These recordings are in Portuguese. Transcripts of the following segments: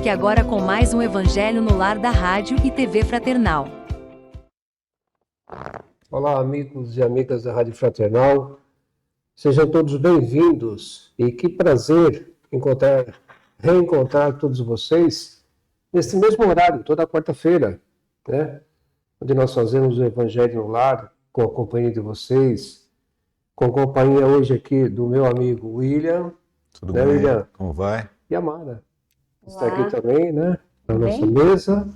Fique agora com mais um Evangelho no Lar da Rádio e TV Fraternal. Olá, amigos e amigas da Rádio Fraternal. Sejam todos bem-vindos e que prazer reencontrar todos vocês nesse mesmo horário, toda quarta-feira, né? Onde nós fazemos o Evangelho no Lar com a companhia de vocês, com a companhia hoje aqui do meu amigo William. Tudo bem? William? Como vai? E a Mara. Olá. Está aqui também, né? Na Tudo nossa bem? mesa.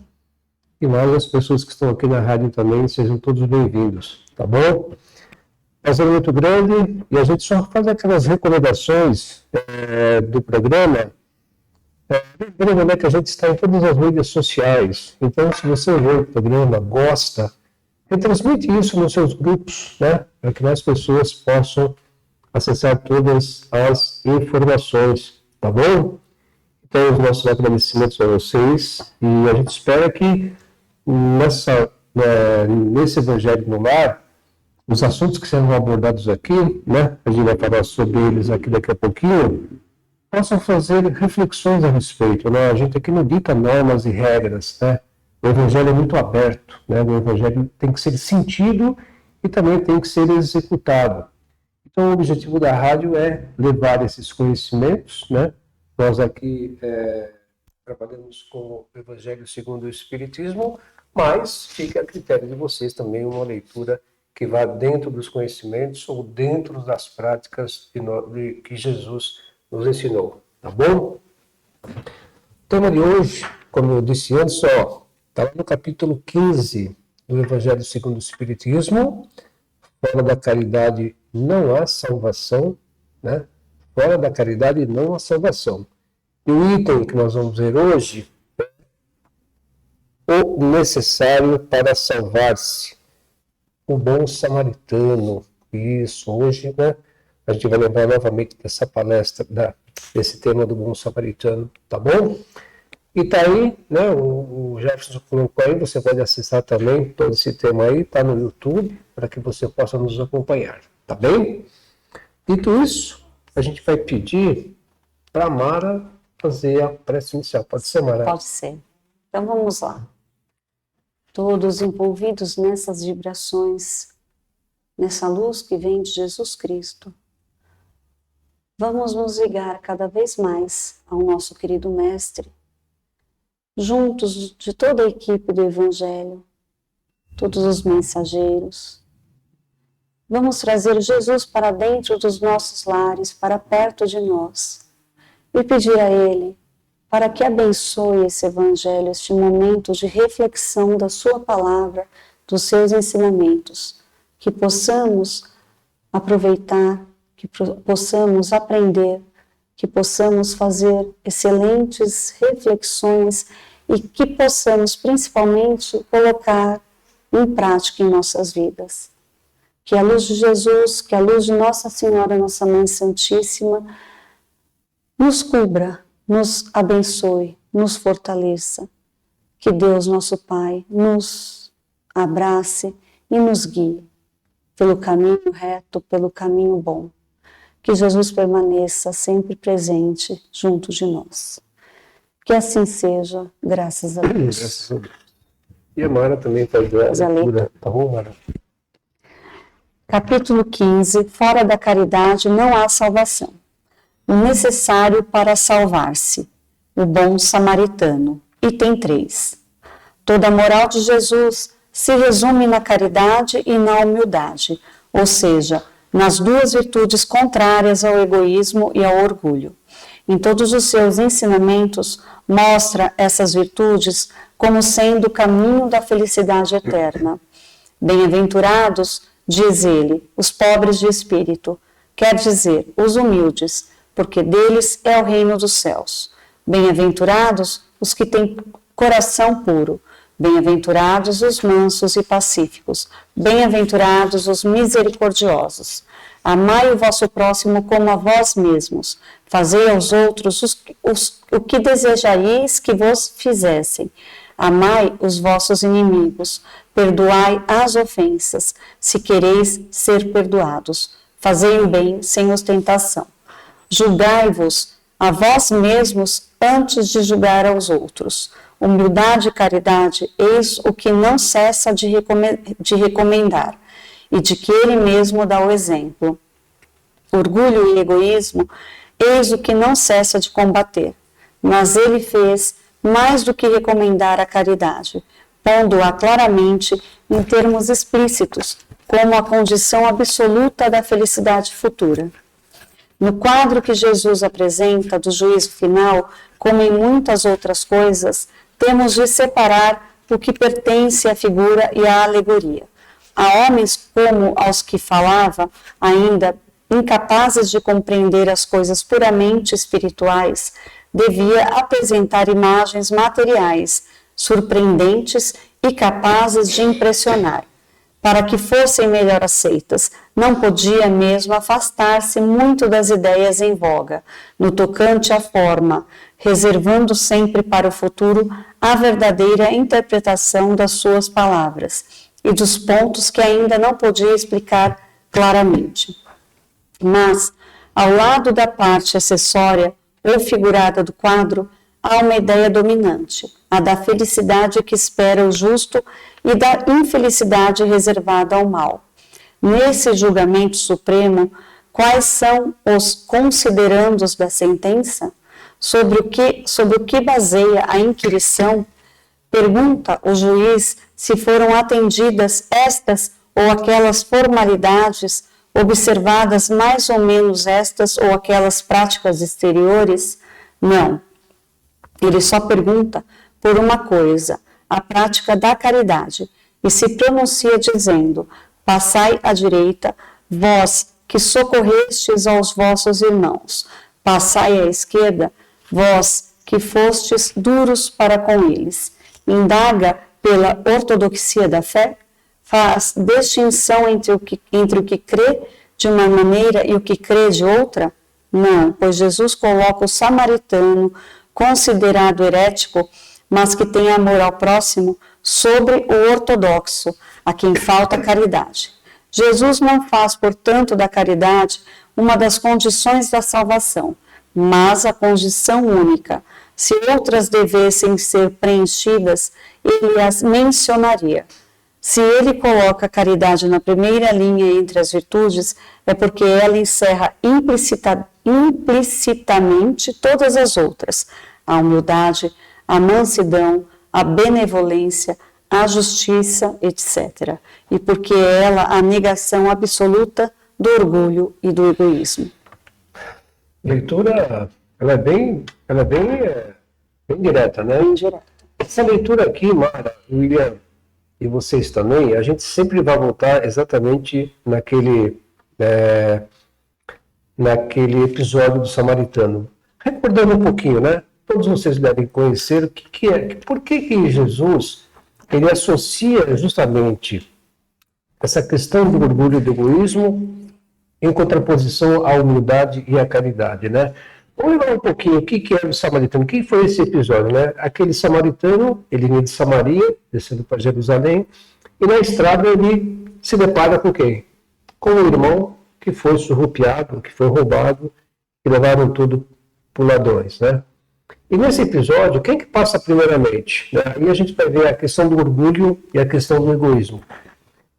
E mais as pessoas que estão aqui na rádio também, sejam todos bem-vindos, tá bom? Prazer muito grande, e a gente só faz aquelas recomendações do programa, lembrando, né, que a gente está em todas as mídias sociais, então se você vê o programa, gosta, retransmite isso nos seus grupos, né, para que mais pessoas possam acessar todas as informações, tá bom? Então, os nossos agradecimentos a vocês, e a gente espera que nesse Evangelho no Lar, os assuntos que serão abordados aqui, né, a gente vai falar sobre eles aqui daqui a pouquinho, possam fazer reflexões a respeito, né? A gente aqui não dita normas e regras, né? O Evangelho é muito aberto, né? O Evangelho tem que ser sentido e também tem que ser executado. Então, o objetivo da rádio é levar esses conhecimentos, né? Nós aqui trabalhamos com o Evangelho segundo o Espiritismo, mas fica a critério de vocês também uma leitura que vá dentro dos conhecimentos ou dentro das práticas que Jesus nos ensinou, tá bom? O tema de hoje, como eu disse antes, está lá no capítulo 15 do Evangelho segundo o Espiritismo. Fora da caridade não há salvação, né? Fora da caridade não há salvação. E o item que nós vamos ver hoje é o necessário para salvar-se. O bom samaritano. Isso, hoje, né? A gente vai lembrar novamente dessa palestra, desse tema do bom samaritano, tá bom? E tá aí, né? O Jefferson colocou aí, você pode acessar também todo esse tema aí, tá no YouTube, para que você possa nos acompanhar, tá bem? Dito isso, a gente vai pedir para a Mara fazer a prece inicial. Pode ser, Mara? Pode ser. Então vamos lá. Todos envolvidos nessas vibrações, nessa luz que vem de Jesus Cristo, vamos nos ligar cada vez mais ao nosso querido Mestre, juntos de toda a equipe do Evangelho, todos os mensageiros. Vamos trazer Jesus para dentro dos nossos lares, para perto de nós, e pedir a Ele para que abençoe esse Evangelho, este momento de reflexão da sua palavra, dos seus ensinamentos, que possamos aproveitar, que possamos aprender, que possamos fazer excelentes reflexões e que possamos principalmente colocar em prática em nossas vidas. Que a luz de Jesus, que a luz de Nossa Senhora, Nossa Mãe Santíssima, nos cubra, nos abençoe, nos fortaleça. Que Deus, nosso Pai, nos abrace e nos guie pelo caminho reto, pelo caminho bom. Que Jesus permaneça sempre presente junto de nós. Que assim seja, graças a Deus. Graças a Deus. E a Mara também faz a leitura. Tá bom, Mara? Capítulo 15. Fora da caridade não há salvação. O necessário para salvar-se. O bom samaritano. Item 3. Toda a moral de Jesus se resume na caridade e na humildade, ou seja, nas duas virtudes contrárias ao egoísmo e ao orgulho. Em todos os seus ensinamentos, mostra essas virtudes como sendo o caminho da felicidade eterna. Bem-aventurados, diz ele, os pobres de espírito, quer dizer, os humildes, porque deles é o reino dos céus. Bem-aventurados os que têm coração puro, bem-aventurados os mansos e pacíficos, bem-aventurados os misericordiosos. Amai o vosso próximo como a vós mesmos, fazei aos outros o que desejaríeis que vos fizessem. Amai os vossos inimigos, perdoai as ofensas, se quereis ser perdoados. Fazei o bem sem ostentação. Julgai-vos a vós mesmos antes de julgar aos outros. Humildade e caridade, eis o que não cessa de recomendar, e de que ele mesmo dá o exemplo. Orgulho e egoísmo, eis o que não cessa de combater, mas ele fez mais do que recomendar a caridade, pondo-a claramente em termos explícitos, como a condição absoluta da felicidade futura. No quadro que Jesus apresenta do juízo final, como em muitas outras coisas, temos de separar o que pertence à figura e à alegoria. A homens como aos que falava, ainda incapazes de compreender as coisas puramente espirituais, devia apresentar imagens materiais, surpreendentes e capazes de impressionar. Para que fossem melhor aceitas, não podia mesmo afastar-se muito das ideias em voga, no tocante à forma, reservando sempre para o futuro a verdadeira interpretação das suas palavras e dos pontos que ainda não podia explicar claramente. Mas, ao lado da parte acessória ou figurada do quadro, há uma ideia dominante, a da felicidade que espera o justo e da infelicidade reservada ao mal. Nesse julgamento supremo, quais são os considerandos da sentença? Sobre o que baseia a inquirição? Pergunta o juiz se foram atendidas estas ou aquelas formalidades, observadas mais ou menos estas ou aquelas práticas exteriores? Não. Ele só pergunta por uma coisa, a prática da caridade, e se pronuncia dizendo: passai à direita, vós que socorrestes aos vossos irmãos, passai à esquerda, vós que fostes duros para com eles. Indaga pela ortodoxia da fé, faz distinção entre o que crê de uma maneira e o que crê de outra? Não, pois Jesus coloca o samaritano, considerado herético, mas que tem amor ao próximo, sobre o ortodoxo, a quem falta caridade. Jesus não faz, portanto, da caridade uma das condições da salvação, mas a condição única. Se outras devessem ser preenchidas, ele as mencionaria. Se ele coloca a caridade na primeira linha entre as virtudes, é porque ela encerra implicitamente todas as outras: a humildade, a mansidão, a benevolência, a justiça, etc. E porque ela a negação absoluta do orgulho e do egoísmo. Leitura, ela é bem direta, né? Bem direta. Essa leitura aqui, Mara, William e vocês também, a gente sempre vai voltar exatamente naquele episódio do Samaritano. Recordando um pouquinho, né? Todos vocês devem conhecer o que é, por que Jesus ele associa justamente essa questão do orgulho e do egoísmo em contraposição à humildade e à caridade, né? Vamos lembrar um pouquinho o que era o samaritano, o que foi esse episódio, né? Aquele samaritano, ele vinha de Samaria, descendo para Jerusalém, e na estrada ele se depara com quem? Com um irmão que foi surrupiado, que foi roubado, que levaram tudo por ladrões, né? E nesse episódio, quem que passa primeiramente? Né? Aí a gente vai ver a questão do orgulho e a questão do egoísmo.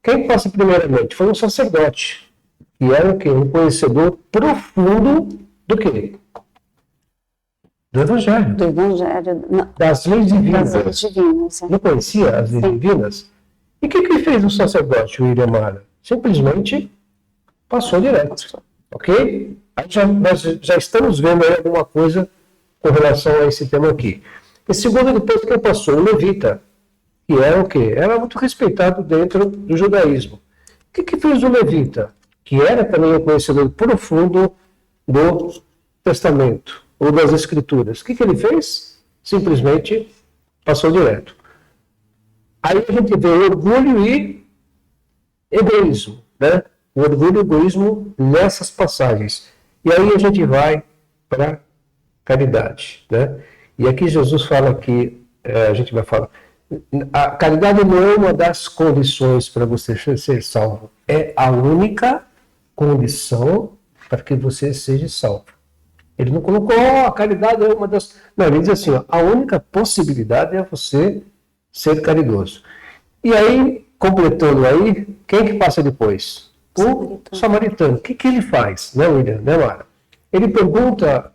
Quem passa primeiramente? Foi um sacerdote, que era o quê? Um conhecedor profundo do quê? Do Evangelho. Do Evangelho. Não. Das leis divinas. Das leis divinas. Não conhecia as leis divinas? E o que fez o sacerdote, William Mara? Simplesmente passou direto. Ok? Aí nós já estamos vendo aí alguma coisa com relação a esse tema aqui. E segundo, depois que passou, o levita, que era o quê? Era muito respeitado dentro do judaísmo. O que fez o levita? Que era também um conhecedor profundo do testamento, ou das escrituras. O que ele fez? Simplesmente passou direto. Aí a gente vê orgulho e egoísmo, né? O orgulho e o egoísmo nessas passagens. E aí a gente vai para caridade, né? E aqui Jesus fala que, a gente vai falar, a caridade não é uma das condições para você ser salvo, é a única condição para que você seja salvo. Ele não colocou, a caridade é uma das... Não, ele diz assim, ó, a única possibilidade é você ser caridoso. E aí, completando aí, quem que passa depois? O samaritano. O que ele faz, né, William, né, Mara? Ele pergunta,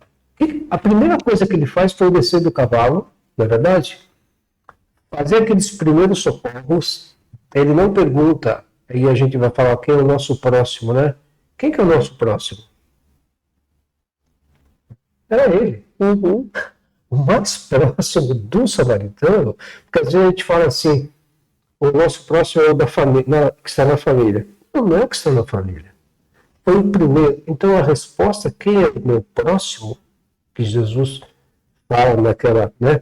a primeira coisa que ele faz foi descer do cavalo, não é verdade? Fazer aqueles primeiros socorros. Ele não pergunta, aí a gente vai falar quem é o nosso próximo, né? Quem que é o nosso próximo? Era ele. Uhum. O mais próximo do samaritano, porque às vezes a gente fala assim, o nosso próximo é o da família, que está na família. Não é o que está na família. Foi o primeiro. Então a resposta, quem é o meu próximo, que Jesus fala naquela, né?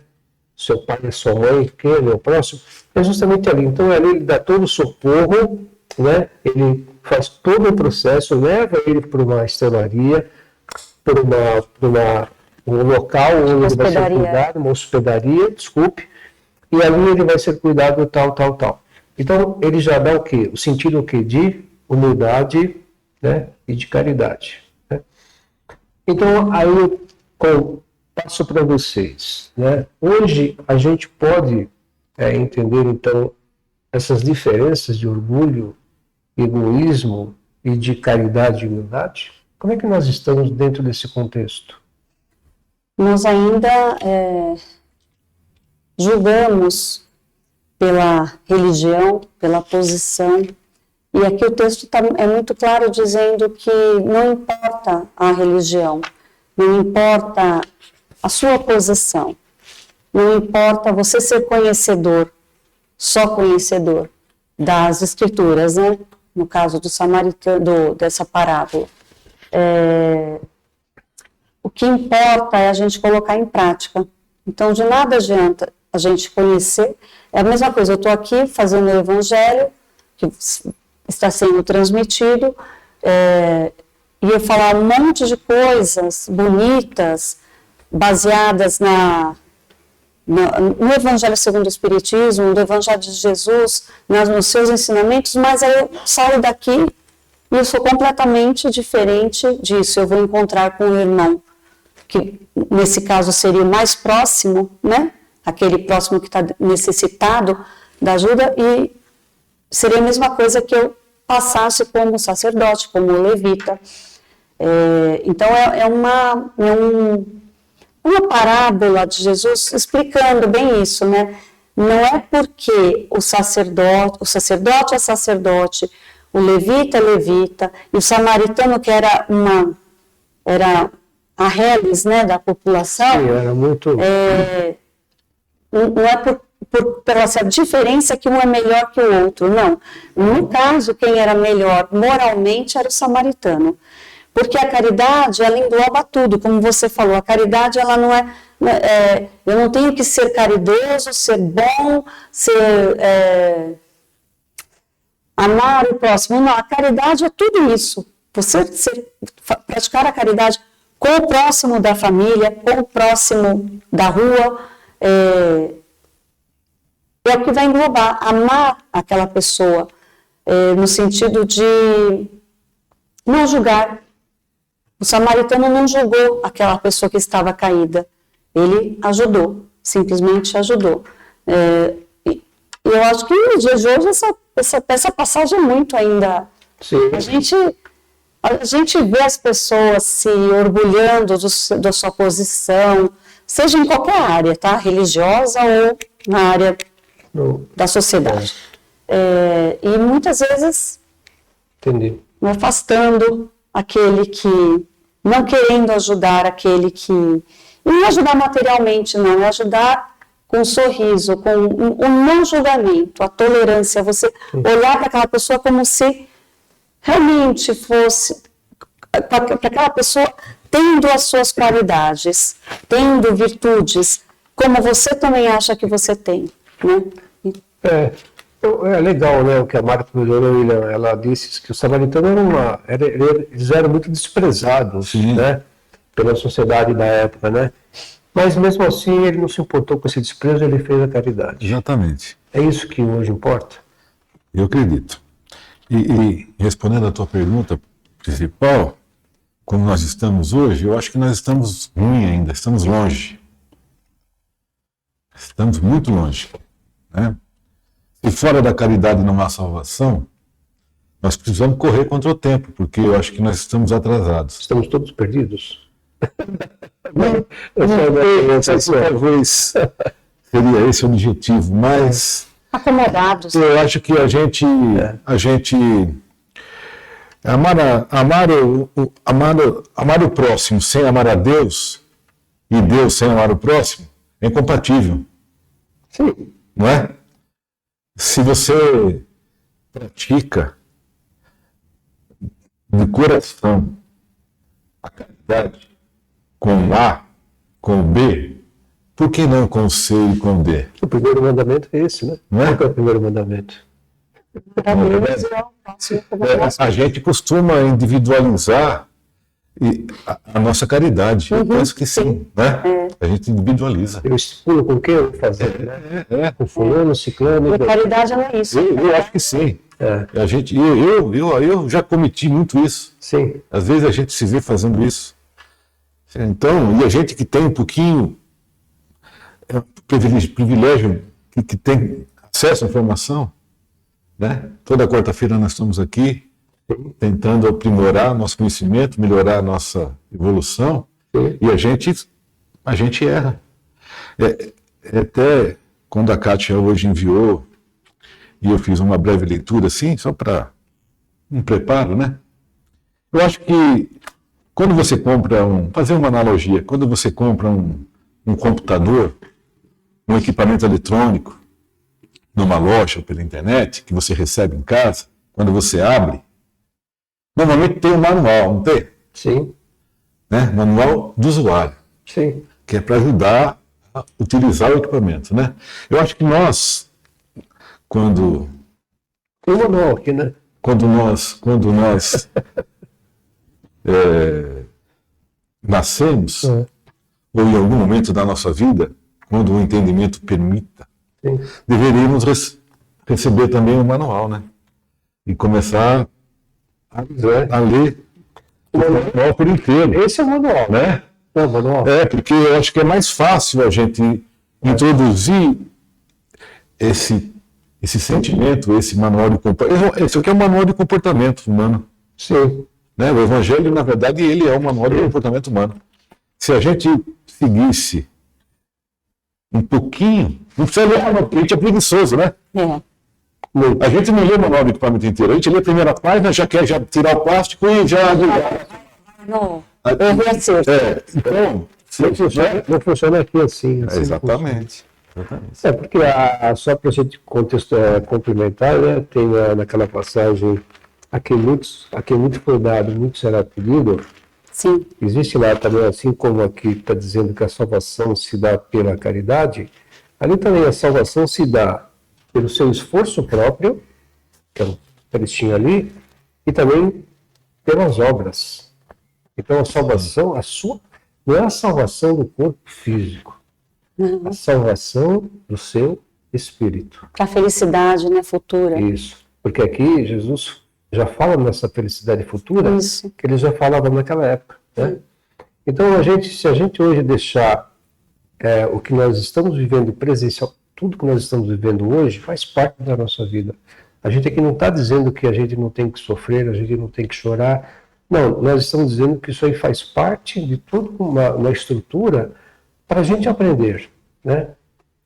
Seu pai e sua mãe, quem é o meu próximo, é justamente ali. Então ali ele dá todo o socorro, né? Ele faz todo o processo, leva ele para uma estelaria, para um local onde ele vai ser cuidado, uma hospedaria, desculpe, e ali ele vai ser cuidado tal. Então, ele já dá o quê? O sentido o quê? De humildade, né? E de caridade. Né? Então, aí eu passo para vocês. Né? Hoje, a gente pode entender, então, essas diferenças de orgulho, egoísmo e de caridade e humildade? Como é que nós estamos dentro desse contexto? Nós ainda julgamos pela religião, pela posição, e aqui o texto é muito claro dizendo que não importa a religião, não importa a sua posição, não importa você ser conhecedor, só conhecedor das Escrituras, né? No caso do samaritano, dessa parábola. O que importa é a gente colocar em prática. Então, de nada adianta a gente conhecer. É a mesma coisa, eu estou aqui fazendo o evangelho, que está sendo transmitido, e eu falar um monte de coisas bonitas, baseadas no Evangelho segundo o Espiritismo, no Evangelho de Jesus, nos seus ensinamentos, mas aí eu saio daqui e eu sou completamente diferente disso. Eu vou encontrar com um irmão, que nesse caso seria o mais próximo, né? Aquele próximo que está necessitado da ajuda, e seria a mesma coisa que eu passasse como sacerdote, como levita. Então é uma parábola de Jesus explicando bem isso, né? Não é porque o sacerdote é sacerdote, o levita é levita, e o samaritano, que era a reles, né, da população. Sim, era muito... Não é pela essa diferença que um é melhor que o outro, não. No caso, quem era melhor moralmente era o samaritano. Porque a caridade, ela engloba tudo, como você falou, a caridade, ela não eu não tenho que ser caridoso, ser bom, amar o próximo, não, a caridade é tudo isso, você praticar a caridade com o próximo da família, com o próximo da rua, é o que vai englobar, amar aquela pessoa, no sentido de não julgar. O samaritano não julgou aquela pessoa que estava caída, ele ajudou, simplesmente ajudou. E eu acho que nos dias de hoje essa passagem é muito ainda... Sim. A gente vê as pessoas se orgulhando da sua posição, seja em qualquer área, tá? Religiosa ou na área da sociedade. E muitas vezes afastando aquele que, não querendo ajudar aquele que, e não ajudar materialmente não, é ajudar com um sorriso, com um não julgamento, a tolerância, você olhar para aquela pessoa como se realmente fosse, para aquela pessoa tendo as suas qualidades, tendo virtudes, como você também acha que você tem, né? É legal, né, o que a Marta William, ela disse que o samaritano eles eram muito desprezados, né, pela sociedade da época, né, mas mesmo assim ele não se importou com esse desprezo, ele fez a caridade. Exatamente. É isso que hoje importa? Eu acredito. E respondendo à tua pergunta principal, como nós estamos hoje, eu acho que nós estamos ruim ainda, estamos longe. Estamos muito longe, né? E fora da caridade não há salvação, nós precisamos correr contra o tempo, porque eu acho que nós estamos atrasados. Estamos todos perdidos? Talvez seria esse o objetivo, mas Acomodados. eu acho que a gente amar o próximo sem amar a Deus e Deus sem amar o próximo é incompatível, Sim. não é? Se você pratica de coração a caridade com o A, com o B, por que não com o C e com o D? O primeiro mandamento é esse, né? Não é? Qual que é o primeiro mandamento? A gente costuma individualizar a nossa caridade. Eu penso que sim, né? A gente individualiza. Eu estipulo com quem eu vou fazer, né? Com fulano, ciclano. E caridade não é isso. Eu acho que sim. Eu já cometi muito isso. Sim. Às vezes a gente se vê fazendo isso. Então, e a gente que tem um pouquinho privilégio que tem acesso à informação, né? Toda quarta-feira nós estamos aqui tentando aprimorar nosso conhecimento, melhorar a nossa evolução, e a gente erra. Até quando a Kátia hoje enviou, e eu fiz uma breve leitura assim, só para um preparo, né? Eu acho que quando você compra fazer uma analogia, quando você compra um computador, um equipamento eletrônico, numa loja ou pela internet, que você recebe em casa, quando você abre, normalmente tem um manual, não tem? Sim. Né? Manual do usuário, Sim. que é para ajudar a utilizar o equipamento, né? Eu acho que nós, quando Tem um manual aqui, né? nós nascemos, ou em algum momento da nossa vida, quando o entendimento permita, Sim. deveríamos receber também um manual, né? E começar a ler o manual por inteiro. Esse é o manual, né? É o manual. Porque eu acho que é mais fácil a gente introduzir esse sentimento, esse manual de comportamento. Esse aqui é um manual de comportamento humano. Sim. Né? O Evangelho, na verdade, ele é um manual de comportamento humano. Se a gente seguisse um pouquinho, não precisa ler o manual, porque a gente é preguiçoso, né? A gente não lê o manual do equipamento inteiro, a gente lê a primeira página, já quer tirar o plástico e já... Não. Então, não funciona aqui assim. exatamente. Porque só para a gente complementar, né, tem naquela passagem, a quem muito foi dado, muito será pedido. Sim. Existe lá também, assim como aqui está dizendo que a salvação se dá pela caridade, ali também a salvação se dá pelo seu esforço próprio, que é um trechinho ali, e também pelas obras. Então a salvação, não é a salvação do corpo físico, a salvação do seu espírito. Para a felicidade, né, futura. Isso. Porque aqui Jesus já fala nessa felicidade futura, Isso. que ele já falava naquela época. Né? Então, se a gente hoje deixar o que nós estamos vivendo presencial, tudo que nós estamos vivendo hoje faz parte da nossa vida. A gente aqui não está dizendo que a gente não tem que sofrer, a gente não tem que chorar. Não, nós estamos dizendo que isso aí faz parte de toda uma estrutura para a gente aprender. Né?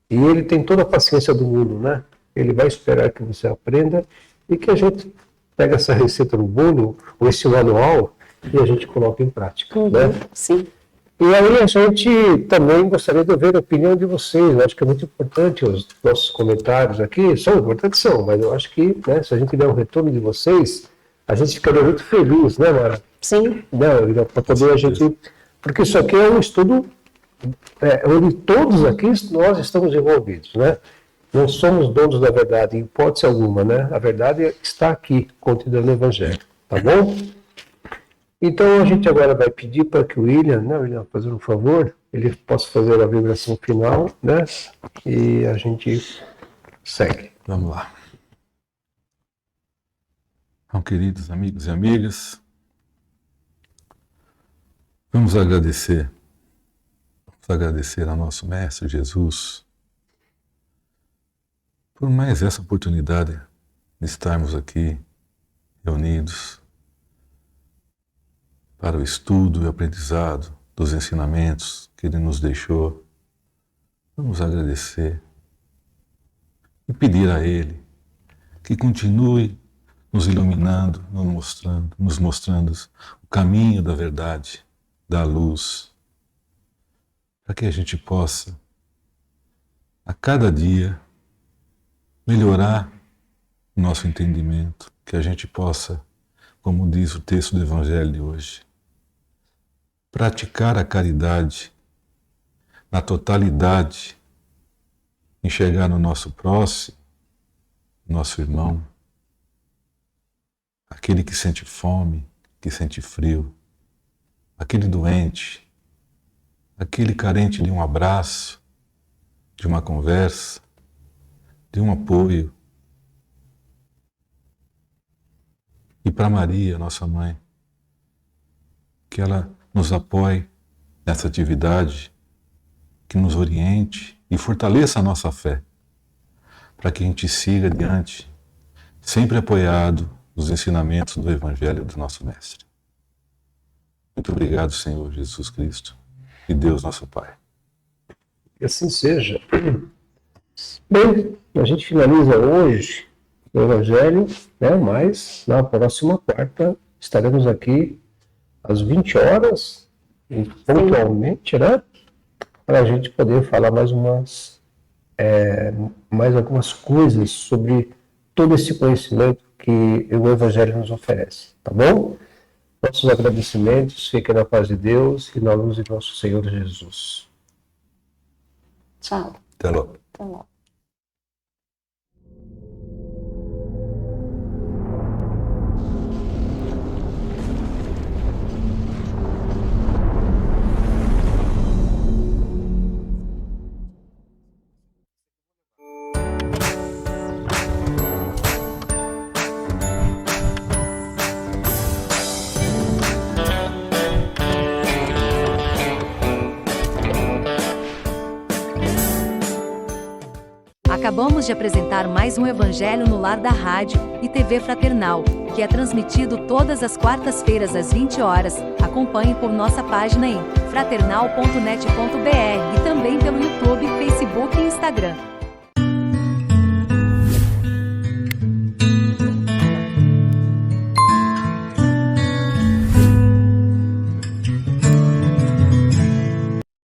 E ele tem toda a paciência do mundo. Né? Ele vai esperar que você aprenda e que a gente pega essa receita no bolo, ou esse manual, e a gente coloca em prática. Né? Sim. E aí a gente também gostaria de ver a opinião de vocês. Eu acho que é muito importante os nossos comentários aqui. São importantes, mas eu acho que, né, se a gente der um retorno de vocês, a gente ficaria muito feliz, né, Mara? Sim. Para poder a gente... Porque isso aqui é um estudo onde todos aqui nós estamos envolvidos, né? Não somos donos da verdade, em hipótese alguma, né? A verdade está aqui, contida no Evangelho, tá bom? Então a gente agora vai pedir para que o William, né, William, fazer um favor, ele possa fazer a vibração final, né? E a gente segue. Vamos lá. Então, queridos amigos e amigas, Vamos agradecer ao nosso Mestre Jesus por mais essa oportunidade de estarmos aqui reunidos para o estudo e aprendizado dos ensinamentos que Ele nos deixou. Vamos agradecer e pedir a Ele que continue nos iluminando, nos mostrando o caminho da verdade, da luz, para que a gente possa, a cada dia, melhorar o nosso entendimento, que a gente possa, como diz o texto do Evangelho de hoje, praticar a caridade na totalidade, enxergar no nosso próximo, nosso irmão, aquele que sente fome, que sente frio, aquele doente, aquele carente de um abraço, de uma conversa, de um apoio. E para Maria, nossa mãe, que ela nos apoie nessa atividade, que nos oriente e fortaleça a nossa fé, para que a gente siga adiante, sempre apoiado nos ensinamentos do Evangelho do nosso Mestre. Muito obrigado, Senhor Jesus Cristo e Deus nosso Pai. Que assim seja. Bem, a gente finaliza hoje o Evangelho, né? Mas na próxima quarta estaremos aqui às 20 horas, pontualmente, né? Para a gente poder falar mais algumas coisas sobre todo esse conhecimento que o Evangelho nos oferece, tá bom? Nossos agradecimentos, fiquem na paz de Deus e na luz de nosso Senhor Jesus. Tchau. Até logo. Até logo. Acabamos de apresentar mais um Evangelho no Lar da Rádio e TV Fraternal, que é transmitido todas as quartas-feiras às 20 horas. Acompanhe por nossa página em fraternal.net.br e também pelo YouTube, Facebook e Instagram.